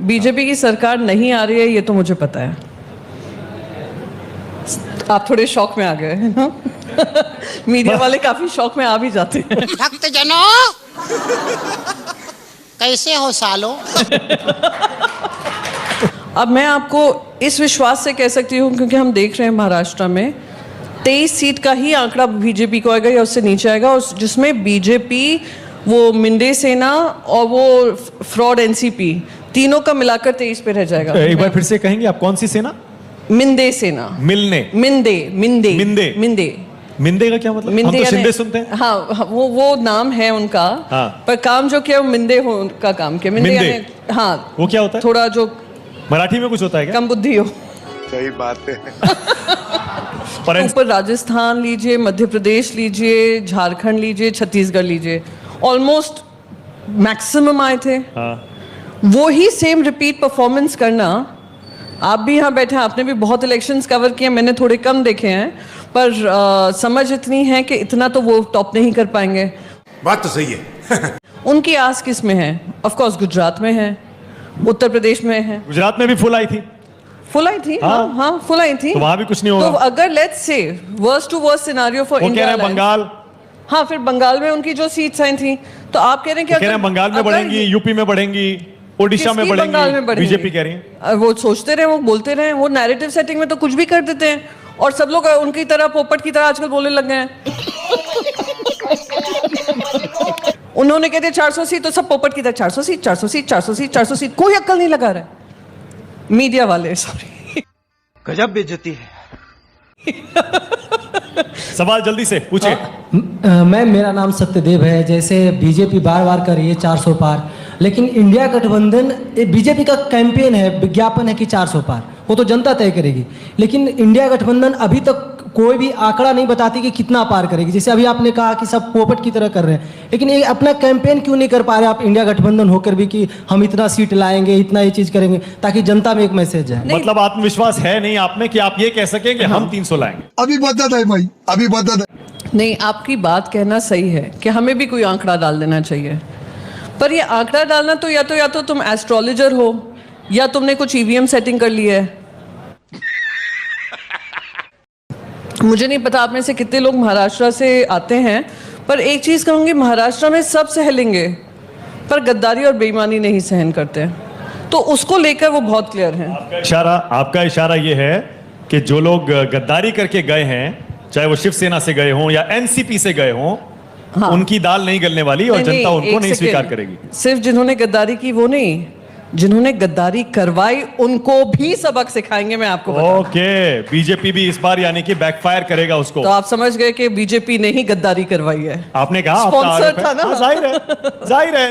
BJP की सरकार नहीं आ रही है, ये तो मुझे पता है। आप थोड़े शौक में आ गए हैं ना। मीडिया वाले काफी शौक में आ भी जाते हैं। भक्तजनों, कैसे हो सालो? अब मैं आपको इस विश्वास से कह सकती हूँ, क्योंकि हम देख रहे हैं महाराष्ट्र में 23 सीट का ही आंकड़ा बीजेपी को आएगा या उससे नीचे आएगा, और जिसमें बीजेपी, वो मिंदे सेना और वो फ्रॉड एनसीपी, तीनों का मिलाकर 23 पे रह जाएगा। एक बार फिर से कहेंगे आप, कौन सी सेना? मिंदे सेना। मिलने मिंदे मिंदे मिंदे मिंदे मिंदे का क्या मतलब? हम तो शिंदे सुनते हैं। हाँ, वो नाम है उनका। हाँ। पर काम जो किया वो मिंदे हो का काम किया। मिंदे मिंदे। यानी हाँ, वो क्या होता है? थोड़ा जो मराठी में कुछ होता है क्या? कम बुद्धि हो। सही बात है। पर ऊपर राजस्थान लीजिए, मध्य प्रदेश लीजिए, झारखंड लीजिए, छत्तीसगढ़ लीजिए, ऑलमोस्ट मैक्सिमम आए थे। हाँ। वो ही सेम रिपीट परफॉर्मेंस करना। आप भी यहाँ बैठे हैं, आपने भी बहुत इलेक्शंस कवर किए, मैंने थोड़े कम देखे हैं, पर समझ इतनी है कि इतना तो वो टॉप नहीं कर पाएंगे। बात तो सही है। उनकी आस किस में है? ऑफ कोर्स गुजरात में है, उत्तर प्रदेश में है। गुजरात में भी फुल आई थी। फुल आई थी। हाँ। हाँ, फुल आई थी। तो वहां भी कुछ नहीं होगा। तो अगर let's say worst to worst scenario for वो कह इंडिया, रहे हैं बंगाल। हाँ, फिर बंगाल में उनकी जो सीट्स आई थी, तो आप कह रहे हैं कि कह रहे हैं बंगाल में बढ़ेंगी, यूपी में बढ़ेंगी, ओडिशा में बढ़ेंगी, बीजेपी कह रही है। वो सोचते रहे, वो बोलते रहे, वो नैरेटिव सेटिंग में तो कुछ भी कर देते हैं, और सब लोग उनकी तरह पोपट की तरह आजकल बोलने लग गए हैं। उन्होंने कहते 400 सीट, तो सब पोपट की तरह 400 सीट 400 सीट 400 सीट 400 सीट। कोई अक्ल नहीं लगा रहा है मीडिया वाले। सॉरी, गजब बेइज्जती है। सवाल जल्दी से पूछे। मैम, मेरा नाम सत्यदेव है। जैसे बीजेपी बार बार कर रही है 400 पार, लेकिन इंडिया गठबंधन, बीजेपी का कैंपेन है, विज्ञापन है कि 400 पार, वो तो जनता तय करेगी, लेकिन इंडिया गठबंधन अभी तक कोई भी आंकड़ा नहीं बताती कि कितना पार करेगी। जैसे अभी आपने कहा कि सब पोपट की तरह कर रहे हैं, लेकिन ये अपना कैंपेन क्यों नहीं कर पा रहे आप इंडिया गठबंधन होकर भी कि हम इतना सीट लाएंगे, इतना ये चीज करेंगे, ताकि जनता में एक मैसेज जाए। मतलब आत्मविश्वास है नहीं आप में कि आप ये कह सकें कि हम 300 लाएंगे? अभी बदत है भाई, अभी बदत है। नहीं, आपकी बात कहना सही है कि हमें भी कोई आंकड़ा डाल देना चाहिए, पर ये आंकड़ा डालना तो या तो तुम एस्ट्रोलॉजर हो, या तुमने कुछ ईवीएम सेटिंग कर ली है। मुझे नहीं पता आप में से कितने लोग महाराष्ट्र से आते हैं, पर एक चीज कहूंगी, महाराष्ट्र में सब सह लेंगे, पर गद्दारी और बेईमानी नहीं सहन करते, तो उसको लेकर वो बहुत क्लियर हैं। आपका इशारा ये है कि जो लोग गद्दारी करके गए हैं, चाहे वो शिवसेना से गए हों या एनसीपी से गए हों, हाँ। उनकी दाल नहीं गलने वाली और जनता उनको नहीं स्वीकार करेगी। सिर्फ जिन्होंने गद्दारी की वो नहीं, जिन्होंने गद्दारी करवाई उनको भी सबक सिखाएंगे, मैं आपको बताऊं। ओके, बीजेपी भी इस बार यानी कि बैकफायर करेगा उसको। तो आप समझ गए कि बीजेपी ने ही गद्दारी करवाई है। आपने कहा स्पॉन्सर था ना। जाहिर है, जाहिर है।